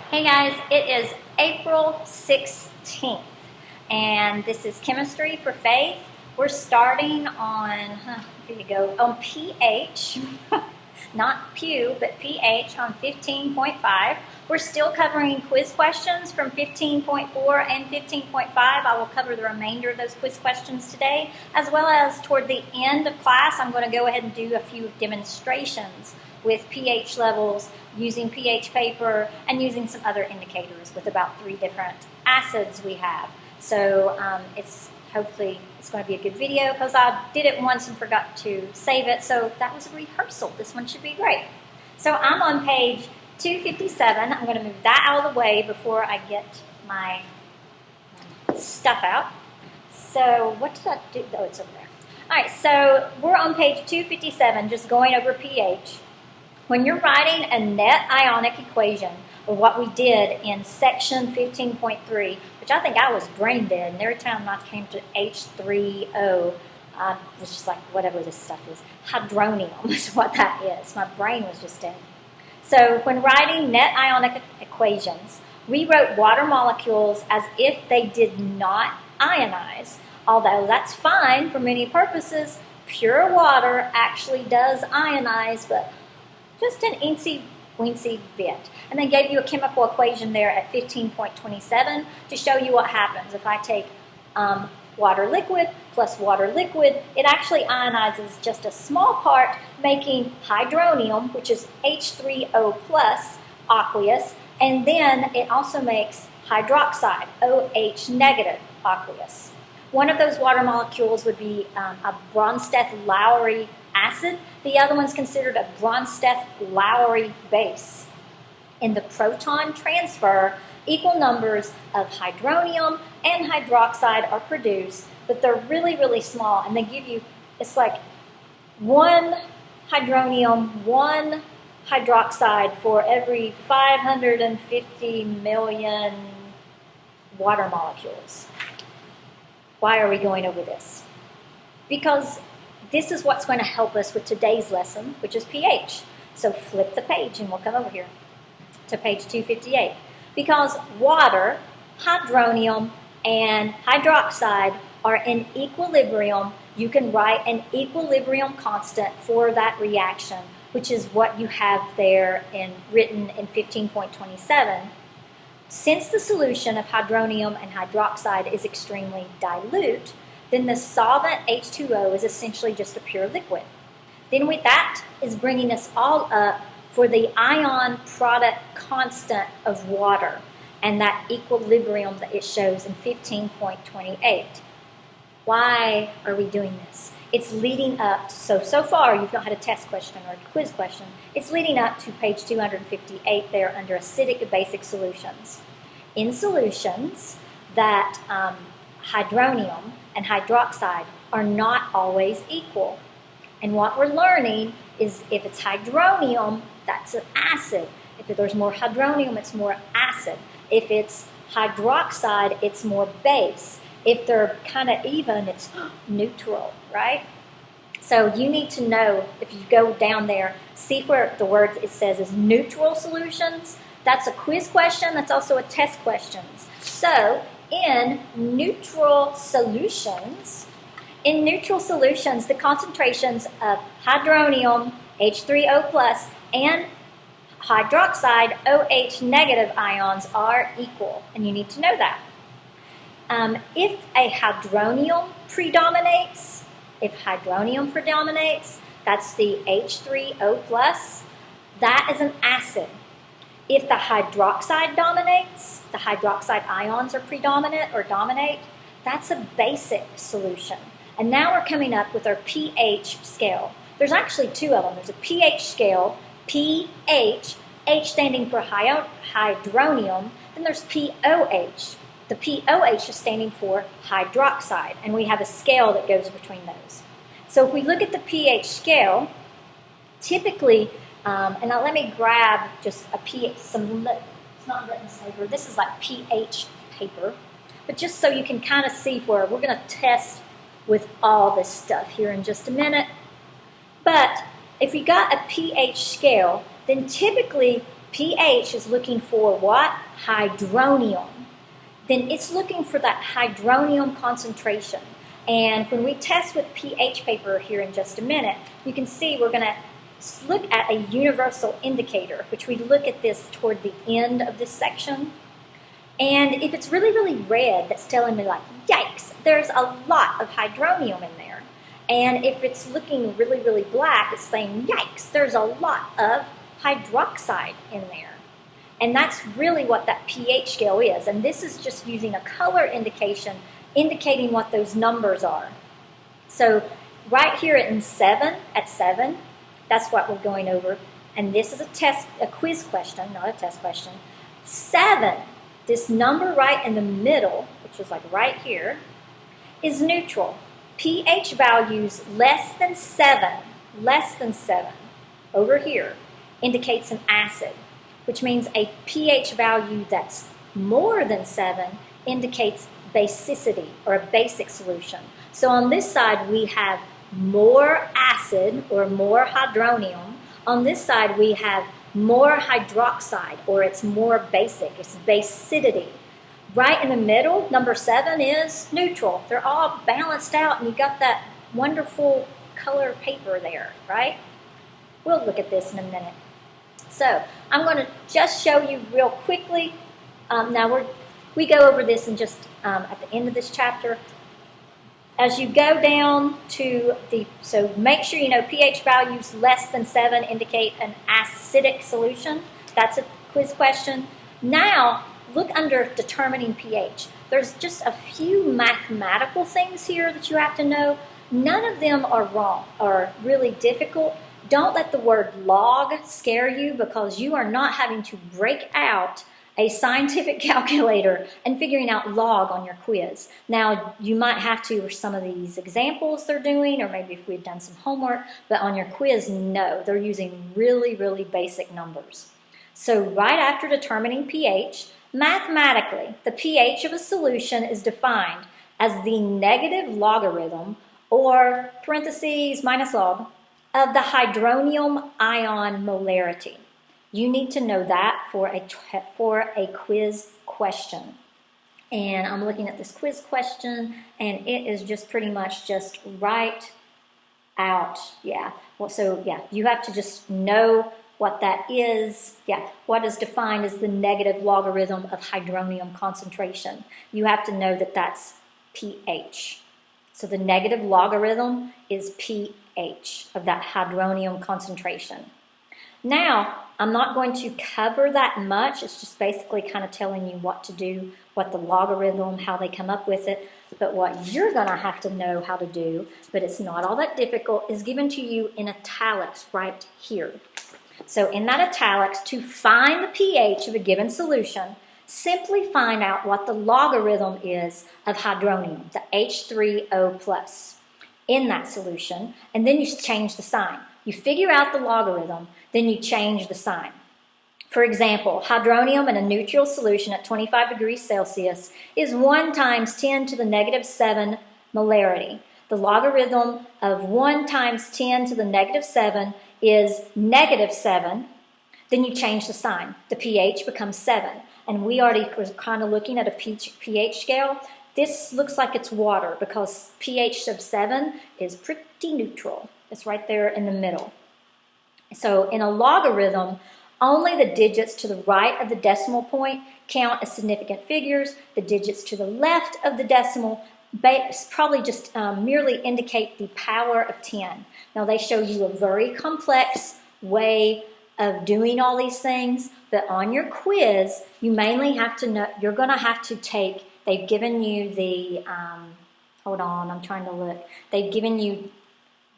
Hey guys, it is April 16th and this is Chemistry for Faith. We're starting on, here you go, on pH, not Pew, but pH on 15.5. We're still covering quiz questions from 15.4 and 15.5. I will cover the remainder of those quiz questions today, as well as toward the end of class, I'm going to go ahead and do a few demonstrations with pH levels, using pH paper, and using some other indicators with about 3 different acids we have. So hopefully it's going to be a good video because I did it once and forgot to save it, so that was a rehearsal. This one should be great. So I'm on page 257. I'm going to move that out of the way before I get my stuff out. So what did I do? Oh, it's over there. All right, so we're on page 257, just going over pH. When you're writing a net ionic equation, or what we did in section 15.3, which I think I was brain dead, and every time I came to H3O, I was just like, whatever this stuff is. Hydronium is what that is. My brain was just dead. So when writing net ionic equations, we wrote water molecules as if they did not ionize, although that's fine for many purposes. Pure water actually does ionize, but just an eensy-weensy bit. And they gave you a chemical equation there at 15.27 to show you what happens. If I take water liquid plus water liquid, it actually ionizes just a small part, making hydronium, which is H3O plus aqueous, and then it also makes hydroxide, OH negative aqueous. One of those water molecules would be a Bronsted-Lowry acid. The other one's considered a Bronsted-Lowry base. In the proton transfer, equal numbers of hydronium and hydroxide are produced, but they're really, really small, and they give you, it's like 1 hydronium, 1 hydroxide for every 550 million water molecules. Why are we going over this? Because this is what's going to help us with today's lesson, which is pH. So flip the page and we'll come over here to page 258. Because water, hydronium, and hydroxide are in equilibrium, you can write an equilibrium constant for that reaction, which is what you have there written in 15.27. Since the solution of hydronium and hydroxide is extremely dilute, then the solvent H2O is essentially just a pure liquid. Then that is bringing us all up for the ion product constant of water and that equilibrium that it shows in 15.28. Why are we doing this? It's leading up, so far you've not had a test question or a quiz question. It's leading up to page 258 there under acidic basic solutions. In solutions that hydronium and hydroxide are not always equal. And what we're learning is if it's hydronium, that's an acid. If there's more hydronium, it's more acid. If it's hydroxide, it's more base. If they're kind of even, it's neutral, right? So you need to know, if you go down there, see where the word it says is neutral solutions. That's a quiz question. That's also a test question. So in neutral solutions, the concentrations of hydronium, H3O plus, and hydroxide, OH negative ions are equal, and you need to know that. If hydronium predominates, that's the H3O plus, that is an acid. If the hydroxide dominates, the hydroxide ions are predominant or dominate, that's a basic solution. And now we're coming up with our pH scale. There's actually 2 of them. There's a pH scale, pH, H standing for hydronium, then there's POH. The POH is standing for hydroxide, and we have a scale that goes between those. So if we look at the pH scale, typically, and now let me grab just a pH, it's not litmus paper, this is like pH paper, but just so you can kind of see where we're going to test with all this stuff here in just a minute. But if you got a pH scale, then typically pH is looking for what? Hydronium. Then it's looking for that hydronium concentration. And when we test with pH paper here in just a minute, you can see we're going to look at a universal indicator, which we look at this toward the end of this section. And if it's really, really red, that's telling me like, yikes, there's a lot of hydronium in there. And if it's looking really, really black, it's saying, yikes, there's a lot of hydroxide in there. And that's really what that pH scale is. And this is just using a color indication, indicating what those numbers are. So right here at 7, that's what we're going over. And this is a quiz question, not a test question. 7, this number right in the middle, which is like right here, is neutral. pH values less than 7, over here, indicates an acid, which means a pH value that's more than 7 indicates basicity, or a basic solution. So on this side we have more acid, or more hydronium. On this side we have more hydroxide, or it's more basic, it's basicity. Right in the middle, number 7 is neutral. They're all balanced out, and you got that wonderful color paper there, right? We'll look at this in a minute. So I'm going to just show you real quickly. Now we go over this in just at the end of this chapter. As you go down to so make sure you know pH values less than 7 indicate an acidic solution. That's a quiz question. Now look under determining pH. There's just a few mathematical things here that you have to know. None of them are wrong or really difficult. Don't let the word log scare you, because you are not having to break out a scientific calculator and figuring out log on your quiz. Now, you might have to for some of these examples they're doing, or maybe if we've done some homework, but on your quiz, no. They're using really, really basic numbers. So right after determining pH, mathematically, the pH of a solution is defined as the negative logarithm, or parentheses minus log, of the hydronium ion molarity. You need to know that for a quiz question. And I'm looking at this quiz question, and it is just pretty much just right out. Yeah. Well, so yeah, you have to just know what that is. Yeah. What is defined as the negative logarithm of hydronium concentration. You have to know that that's pH. So the negative logarithm is pH of that hydronium concentration. Now, I'm not going to cover that much. It's just basically kind of telling you what to do, what the logarithm, how they come up with it. But what you're going to have to know how to do, but it's not all that difficult, is given to you in italics right here. So in that italics, to find the pH of a given solution, simply find out what the logarithm is of hydronium, the H3O+, in that solution, and then you change the sign. You figure out the logarithm, then you change the sign. For example, hydronium in a neutral solution at 25 degrees Celsius is 1 times 10 to the negative 7 molarity. The logarithm of 1 times 10 to the negative 7 is negative 7. Then you change the sign. The pH becomes 7. And we already were kind of looking at a pH scale. This looks like it's water because pH of 7 is pretty neutral. It's right there in the middle. So in a logarithm, only the digits to the right of the decimal point count as significant figures. The digits to the left of the decimal probably just merely indicate the power of 10. Now they show you a very complex way of doing all these things, but on your quiz, you mainly have to know, you're going to have to take, they've given you the, hold on, I'm trying to look. They've given you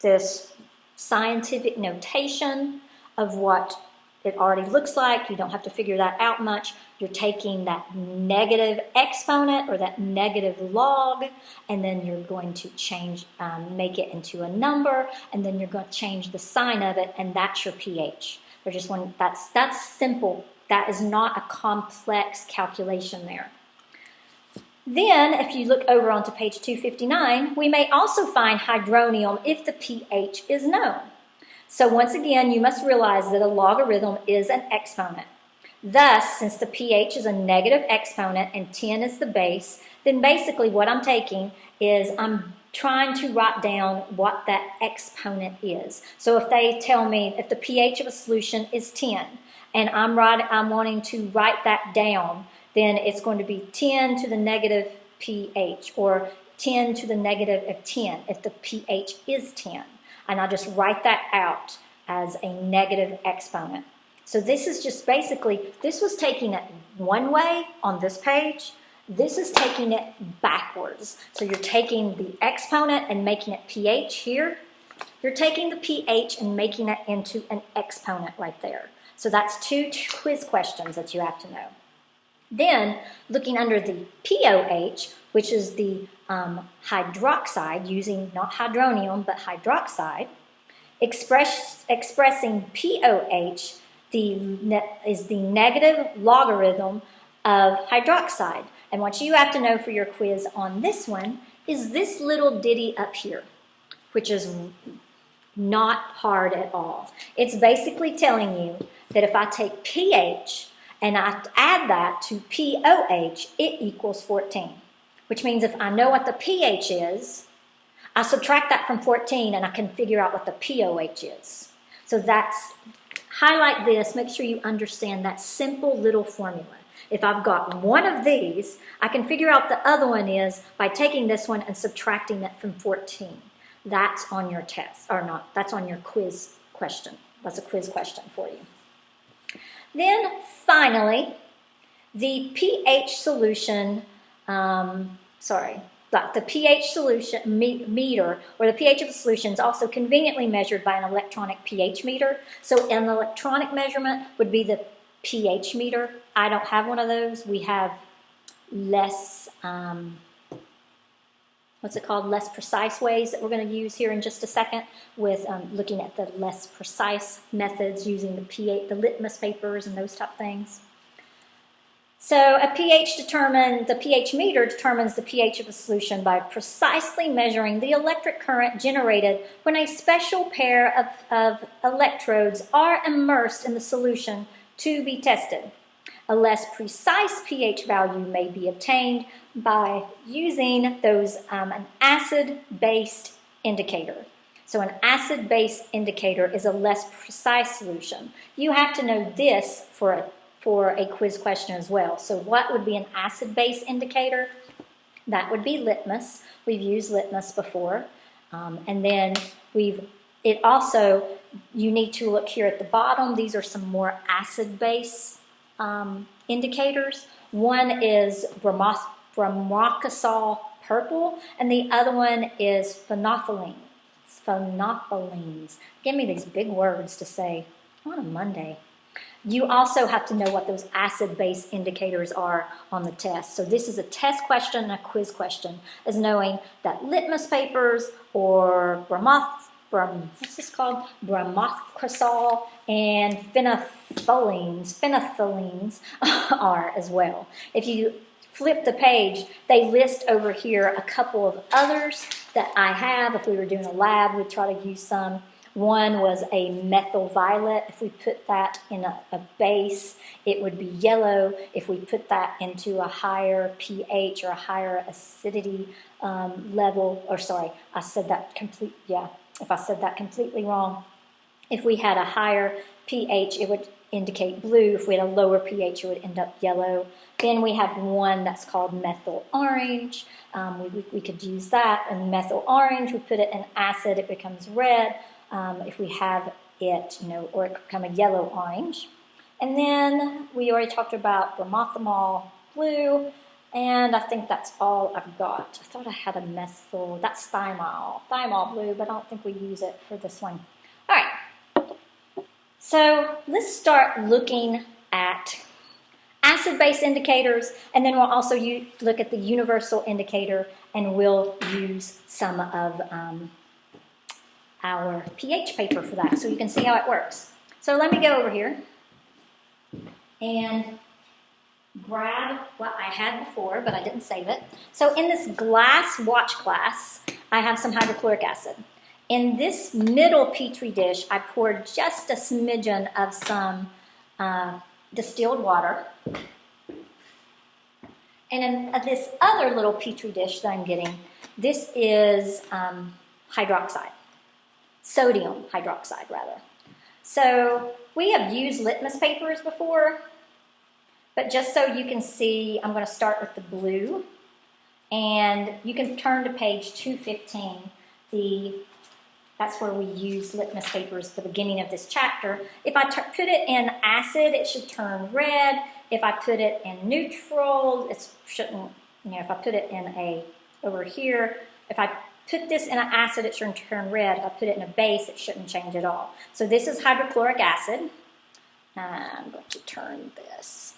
this scientific notation of what it already looks like. You don't have to figure that out much. You're taking that negative exponent or that negative log, and then you're going to change, make it into a number, and then you're going to change the sign of it, and that's your pH. They're just one. That's simple. That is not a complex calculation there. Then, if you look over onto page 259, we may also find hydronium if the pH is known. So once again, you must realize that a logarithm is an exponent. Thus, since the pH is a negative exponent and 10 is the base, then basically what I'm taking is I'm trying to write down what that exponent is. So if they tell me if the pH of a solution is 10 and I'm wanting to write that down, then it's going to be 10 to the negative pH or 10 to the negative of 10 if the pH is 10. And I just write that out as a negative exponent. So this is just basically, this was taking it one way on this page. This is taking it backwards. So you're taking the exponent and making it pH here. You're taking the pH and making it into an exponent right there. So that's two quiz questions that you have to know. Then, looking under the POH, which is the hydroxide, using not hydronium, but hydroxide, expressing POH is the negative logarithm of hydroxide. And what you have to know for your quiz on this one is this little ditty up here, which is not hard at all. It's basically telling you that if I take pH and I add that to POH, it equals 14. Which means if I know what the pH is, I subtract that from 14 and I can figure out what the POH is. So highlight this, make sure you understand that simple little formula. If I've got one of these, I can figure out the other one is by taking this one and subtracting it from 14. That's on your test, or not, that's on your quiz question. That's a quiz question for you. Then finally, the pH solution, the pH solution meter, or the pH of the solution, is also conveniently measured by an electronic pH meter. So an electronic measurement would be the pH meter. I don't have one of those. We have less, less precise ways that we're going to use here in just a second with looking at the less precise methods using the pH, the litmus papers and those type of things. So the pH meter determines the pH of a solution by precisely measuring the electric current generated when a special pair of electrodes are immersed in the solution to be tested. A less precise pH value may be obtained by using an acid-based indicator. So an acid-based indicator is a less precise solution. You have to know this for a quiz question as well. So what would be an acid-base indicator? That would be litmus. We've used litmus before. And then you need to look here at the bottom. These are some more acid-base indicators. One is bromocosol purple, and the other one is phenolphthaleins. Give me these big words to say on a Monday. You also have to know what those acid-base indicators are on the test. So this is a test question and a quiz question, is knowing that litmus papers or bromocosol and phenolphthaleins are as well. If you flip the page, they list over here a couple of others that I have. If we were doing a lab, we'd try to use some. One was a methyl violet. If we put that in a base, it would be yellow. If we put that into a higher pH or a higher acidity level, if I said that completely wrong. If we had a higher pH, it would indicate blue. If we had a lower pH, it would end up yellow. Then we have one that's called methyl orange. We could use that. And methyl orange, we put it in acid, it becomes red. If we have it, or it could become a yellow orange. And then we already talked about bromothymol blue, and I think that's all I've got. I thought I had a methyl, that's thymol blue, but I don't think we use it for this one. All right, so let's start looking at acid-base indicators, and then we'll also look at the universal indicator, and we'll use some of our pH paper for that, so you can see how it works. So let me go over here and grab what I had before, but I didn't save it. So in this glass watch glass, I have some hydrochloric acid. In this middle Petri dish, I poured just a smidgen of some distilled water. And in this other little petri dish that I'm getting, this is hydroxide, sodium hydroxide rather. So we have used litmus papers before, but just so you can see, I'm going to start with the blue. And you can turn to page 215. That's where we use litmus papers at the beginning of this chapter. If I put it in acid, it should turn red. If I put it in neutral, it shouldn't, if I put it in over here, if I put this in an acid, it should turn red. If I put it in a base, it shouldn't change at all. So this is hydrochloric acid. I'm going to turn this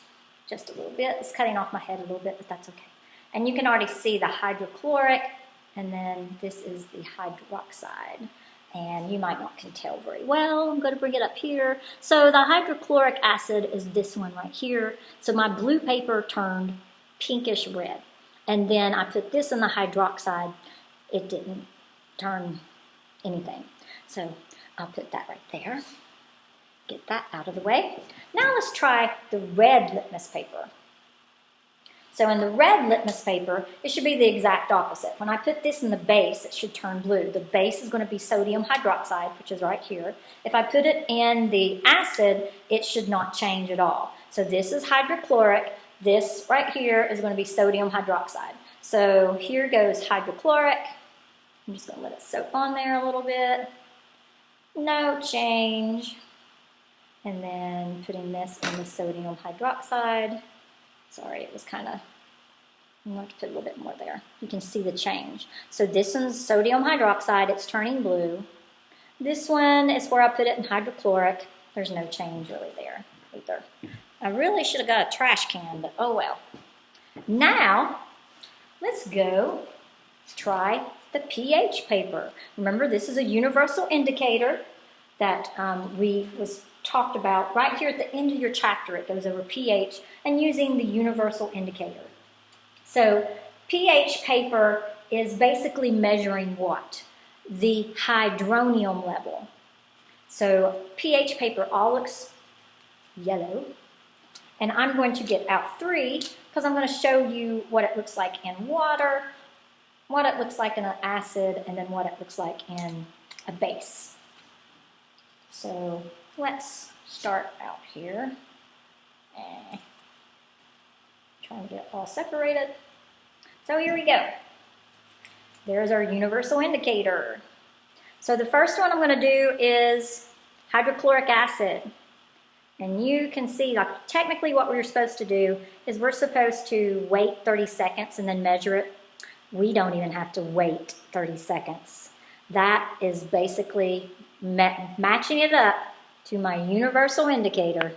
just a little bit. It's cutting off my head a little bit, but that's okay. And you can already see the hydrochloric, and then this is the hydroxide. And you might not can tell very well. I'm going to bring it up here. So the hydrochloric acid is this one right here. So my blue paper turned pinkish red. And then I put this in the hydroxide. It didn't turn anything. So I'll put that right there. Get that out of the way. Now let's try the red litmus paper. So in the red litmus paper, it should be the exact opposite. When I put this in the base, it should turn blue. The base is going to be sodium hydroxide, which is right here. If I put it in the acid, it should not change at all. So this is hydrochloric. This right here is going to be sodium hydroxide. So here goes hydrochloric. I'm just going to let it soak on there a little bit. No change. And then putting this in the sodium hydroxide. Sorry, it was kind of, I'm going to put a little bit more there. You can see the change. So this one's sodium hydroxide, it's turning blue. This one is where I put it in hydrochloric. There's no change really there either. I really should have got a trash can, but oh well. Now, let's go try the pH paper. Remember, this is a universal indicator that was talked about right here at the end of your chapter. It goes over pH and using the universal indicator. So pH paper is basically measuring what? The hydronium level. So pH paper all looks yellow. And I'm going to get out 3 because I'm going to show you what it looks like in water, what it looks like in an acid, and then what it looks like in a base. So let's start out here. Trying to get it all separated. So here we go. There's our universal indicator. So the first one I'm going to do is hydrochloric acid. And you can see, like, technically what we're supposed to do is we're supposed to wait 30 seconds and then measure it. We don't even have to wait 30 seconds. That is basically matching it up to my universal indicator.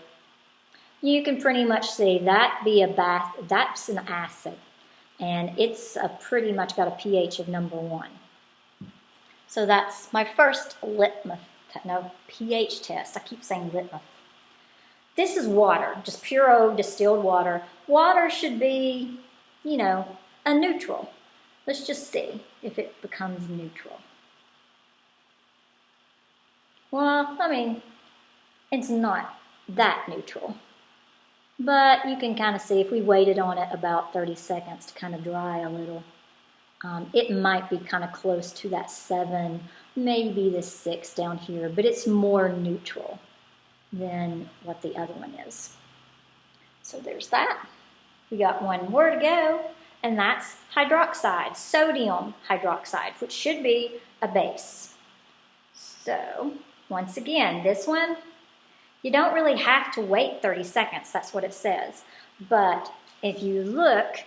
You can pretty much see that's an acid. And it's pretty much got a pH of number 1. So that's my first pH test. I keep saying litmus. This is water, just pure old distilled water. Water should be, a neutral. Let's just see if it becomes neutral. Well, it's not that neutral. But you can kind of see if we waited on it about 30 seconds to kind of dry a little, it might be kind of close to that 7, maybe the 6 down here, but it's more neutral than what the other one is. So there's that. We got one more to go, and that's hydroxide, sodium hydroxide, which should be a base. So once again, this one, you don't really have to wait 30 seconds, that's what it says. But if you look,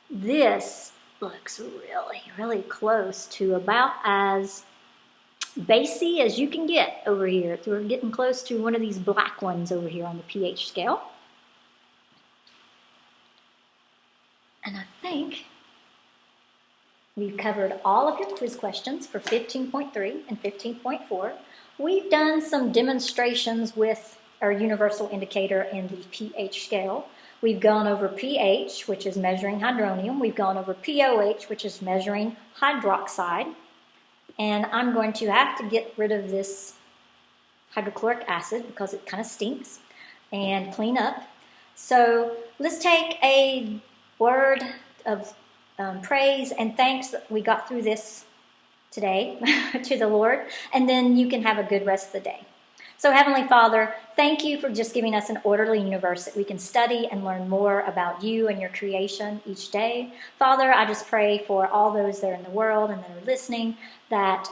this looks really, really close to about as basey as you can get over here. So we're getting close to one of these black ones over here on the pH scale. And I think we've covered all of your quiz questions for 15.3 and 15.4. We've done some demonstrations with our universal indicator and the pH scale. We've gone over pH, which is measuring hydronium. We've gone over pOH, which is measuring hydroxide. And I'm going to have to get rid of this hydrochloric acid because it kind of stinks and clean up. So let's take a word of praise and thanks that we got through this today to the Lord, and then you can have a good rest of the day. So Heavenly Father, thank you for just giving us an orderly universe that we can study and learn more about you and your creation each day. Father, I just pray for all those that are in the world and that are listening, that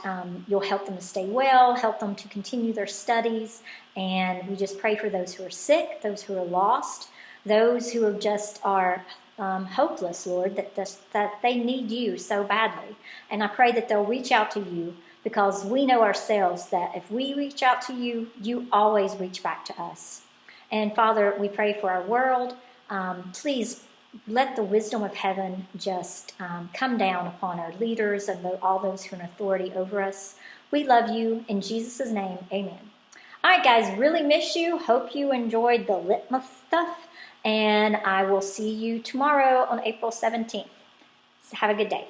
you'll help them to stay well, help them to continue their studies, and we just pray for those who are sick, those who are lost, those who are hopeless, Lord, that they need you so badly. And I pray that they'll reach out to you, because we know ourselves that if we reach out to you, you always reach back to us. And Father, we pray for our world. Please let the wisdom of heaven just come down upon our leaders and all those who are in authority over us. We love you. In Jesus' name, amen. All right, guys, really miss you. Hope you enjoyed the litmus stuff. And I will see you tomorrow on April 17th. So have a good day.